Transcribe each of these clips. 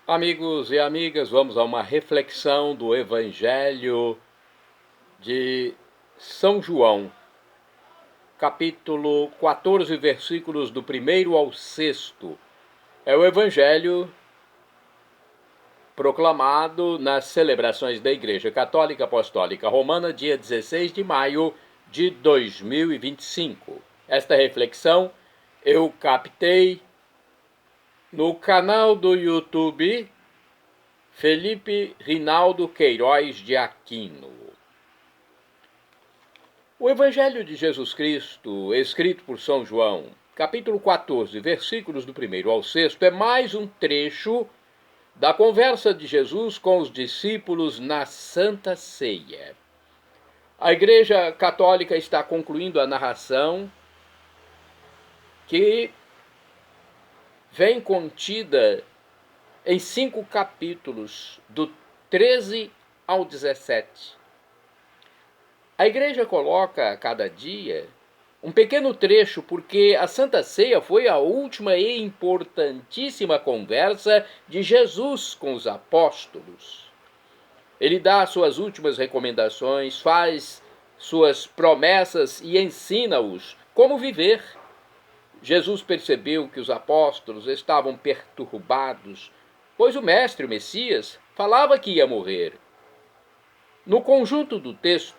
Amigos e amigas, vamos a uma reflexão do Evangelho de São João, capítulo 14, versículos do 1º ao 6º. É o Evangelho proclamado nas celebrações da Igreja Católica Apostólica Romana, dia 16 de maio de 2025. Esta reflexão eu captei no canal do YouTube Felipe Rinaldo Queiroz de Aquino. O Evangelho de Jesus Cristo, escrito por São João, capítulo 14, versículos do 1º ao 6º, é mais um trecho da conversa de Jesus com os discípulos na Santa Ceia. A Igreja Católica está concluindo a narração que vem contida em 5 capítulos, do 13 ao 17. A Igreja coloca a cada dia um pequeno trecho, porque a Santa Ceia foi a última e importantíssima conversa de Jesus com os apóstolos. Ele dá suas últimas recomendações, faz suas promessas e ensina-os como viver. Jesus percebeu que os apóstolos estavam perturbados, pois o Mestre, o Messias, falava que ia morrer. No conjunto do texto,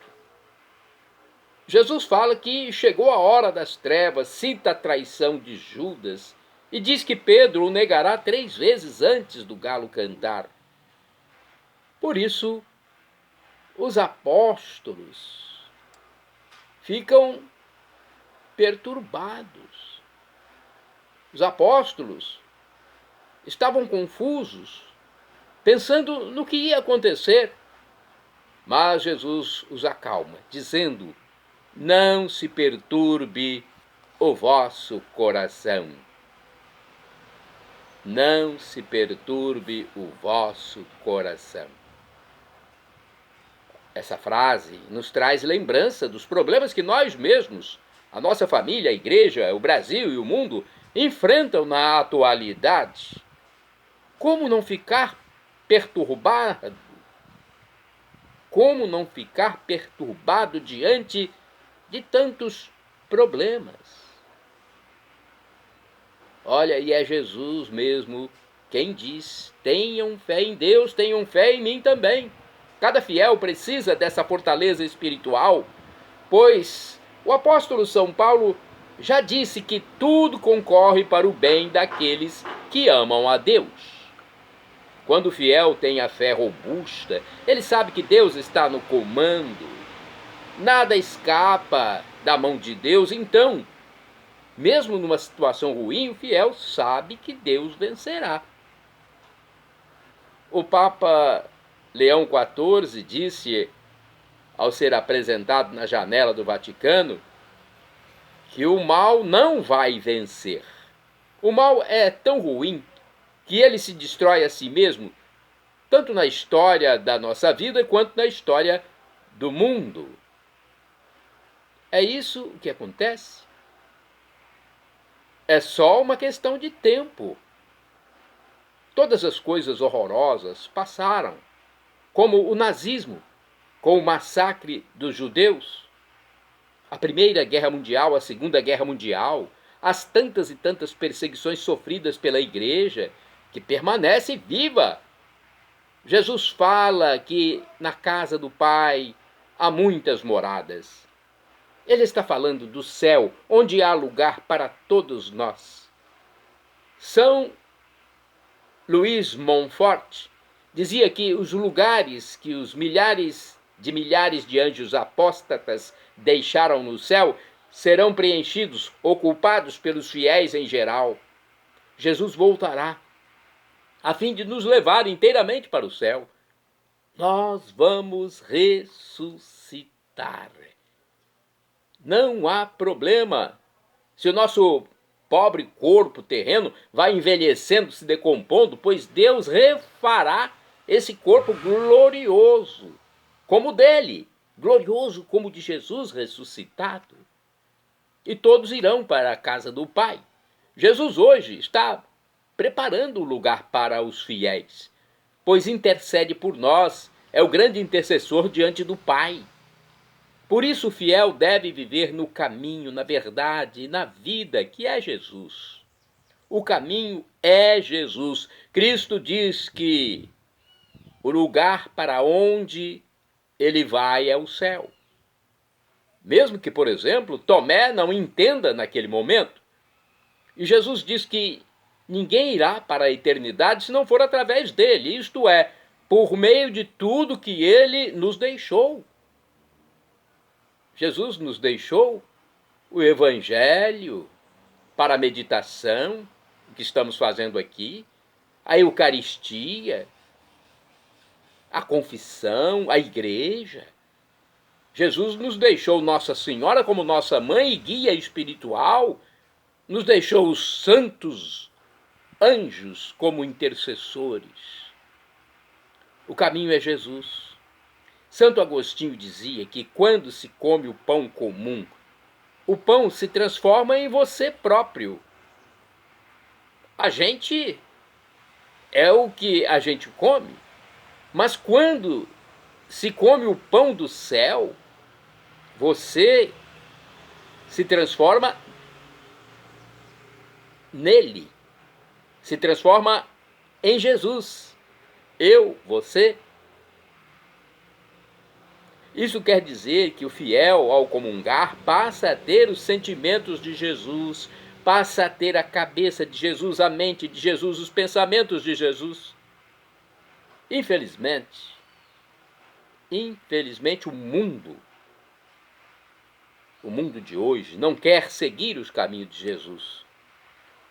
Jesus fala que chegou a hora das trevas, cita a traição de Judas e diz que Pedro o negará 3 vezes antes do galo cantar. Por isso, os apóstolos ficam perturbados. Os apóstolos estavam confusos, pensando no que ia acontecer. Mas Jesus os acalma, dizendo: não se perturbe o vosso coração. Não se perturbe o vosso coração. Essa frase nos traz lembrança dos problemas que nós mesmos, a nossa família, a igreja, o Brasil e o mundo enfrentam na atualidade. Como não ficar perturbado? Como não ficar perturbado diante de tantos problemas? Olha, e é Jesus mesmo quem diz: tenham fé em Deus, tenham fé em mim também. Cada fiel precisa dessa fortaleza espiritual, pois o apóstolo São Paulo já disse que tudo concorre para o bem daqueles que amam a Deus. Quando o fiel tem a fé robusta, ele sabe que Deus está no comando. Nada escapa da mão de Deus, então, mesmo numa situação ruim, o fiel sabe que Deus vencerá. O Papa Leão XIV disse, ao ser apresentado na janela do Vaticano, que o mal não vai vencer. O mal é tão ruim que ele se destrói a si mesmo, tanto na história da nossa vida quanto na história do mundo. É isso que acontece. É só uma questão de tempo. Todas as coisas horrorosas passaram, como o nazismo, com o massacre dos judeus, a Primeira Guerra Mundial, a Segunda Guerra Mundial, as tantas e tantas perseguições sofridas pela Igreja, que permanece viva. Jesus fala que na casa do Pai há muitas moradas. Ele está falando do céu, onde há lugar para todos nós. São Luís Montfort dizia que os lugares que os milhares de anjos apóstatas deixaram no céu serão preenchidos, ocupados pelos fiéis em geral. Jesus voltará, a fim de nos levar inteiramente para o céu. Nós vamos ressuscitar. Não há problema. Se o nosso pobre corpo terreno vai envelhecendo, se decompondo, pois Deus refará esse corpo glorioso, como o dele, glorioso como o de Jesus ressuscitado. E todos irão para a casa do Pai. Jesus hoje está preparando o lugar para os fiéis, pois intercede por nós, é o grande intercessor diante do Pai. Por isso o fiel deve viver no caminho, na verdade e na vida que é Jesus. O caminho é Jesus. Cristo diz que o lugar para onde ele vai é o céu. Mesmo que, por exemplo, Tomé não entenda naquele momento. E Jesus diz que ninguém irá para a eternidade se não for através dele, isto é, por meio de tudo que ele nos deixou. Jesus nos deixou o Evangelho para a meditação, o que estamos fazendo aqui, a Eucaristia, a confissão, a igreja. Jesus nos deixou Nossa Senhora como nossa mãe e guia espiritual, nos deixou os santos anjos como intercessores. O caminho é Jesus. Santo Agostinho dizia que quando se come o pão comum, o pão se transforma em você próprio. A gente é o que a gente come, mas quando se come o pão do céu, você se transforma nele, se transforma em Jesus. Eu, você. Isso quer dizer que o fiel, ao comungar, passa a ter os sentimentos de Jesus, passa a ter a cabeça de Jesus, a mente de Jesus, os pensamentos de Jesus. Infelizmente, o mundo de hoje não quer seguir os caminhos de Jesus.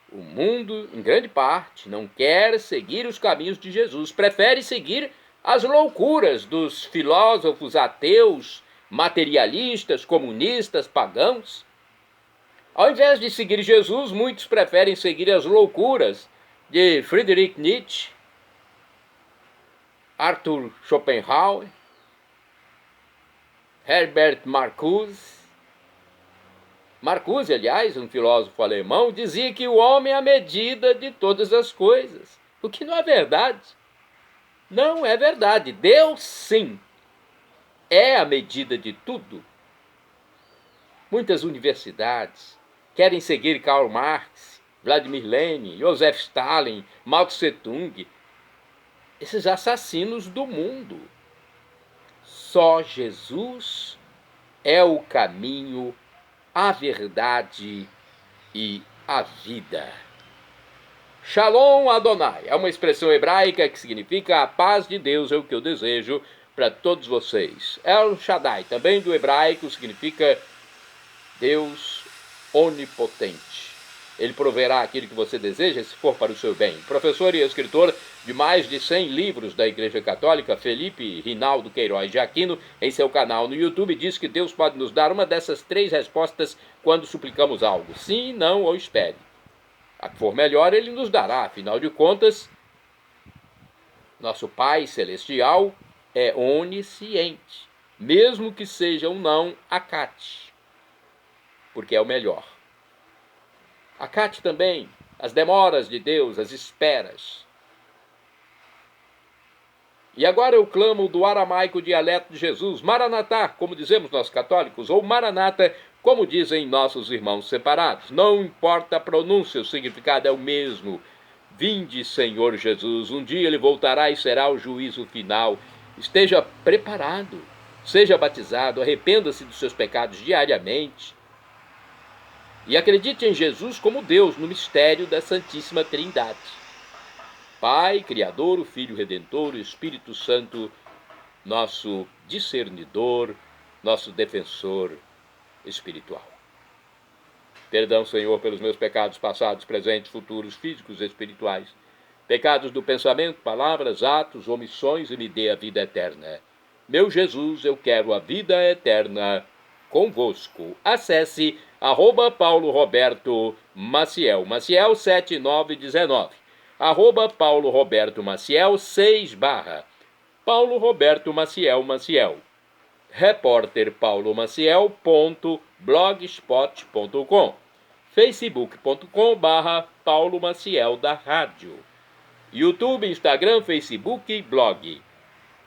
O mundo, em grande parte, não quer seguir os caminhos de Jesus, prefere seguir as loucuras dos filósofos ateus, materialistas, comunistas, pagãos. Ao invés de seguir Jesus, muitos preferem seguir as loucuras de Friedrich Nietzsche, Arthur Schopenhauer, Herbert Marcuse. Marcuse, aliás, um filósofo alemão, dizia que o homem é a medida de todas as coisas, o que não é verdade. Não é verdade. Deus, sim, é a medida de tudo. Muitas universidades querem seguir Karl Marx, Vladimir Lenin, Joseph Stalin, Mao Tse-tung, esses assassinos do mundo. Só Jesus é o caminho, a verdade e a vida. Shalom Adonai é uma expressão hebraica que significa a paz de Deus é o que eu desejo para todos vocês. El Shaddai, também do hebraico, significa Deus onipotente. Ele proverá aquilo que você deseja se for para o seu bem. Professor e escritor de mais de 100 livros da Igreja Católica, Felipe Rinaldo Queiroz de Aquino, em seu canal no YouTube, diz que Deus pode nos dar uma dessas 3 respostas quando suplicamos algo: sim, não ou espere. A que for melhor, ele nos dará. Afinal de contas, nosso Pai Celestial é onisciente. Mesmo que seja um não, acate, porque é o melhor. Acate também as demoras de Deus, as esperas. E agora eu clamo do aramaico dialeto de Jesus, Maranatá, como dizemos nós católicos, ou Maranata, como dizem nossos irmãos separados. Não importa a pronúncia, o significado é o mesmo. Vinde, Senhor Jesus, um dia ele voltará e será o juízo final. Esteja preparado, seja batizado, arrependa-se dos seus pecados diariamente. E acredite em Jesus como Deus no mistério da Santíssima Trindade. Pai, Criador, o Filho Redentor, o Espírito Santo, nosso discernidor, nosso defensor espiritual. Perdão, Senhor, pelos meus pecados passados, presentes, futuros, físicos e espirituais. Pecados do pensamento, palavras, atos, omissões, e me dê a vida eterna. Meu Jesus, eu quero a vida eterna convosco. Acesse @Paulo Roberto Maciel, Maciel 7919, @Paulo Roberto Maciel 6 /, Paulo Roberto Maciel Maciel, repórterpaulomaciel.blogspot.com, facebook.com/Paulo Maciel da Rádio, YouTube, Instagram, Facebook e blog.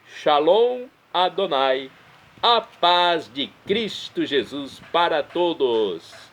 Shalom Adonai, a paz de Cristo Jesus para todos.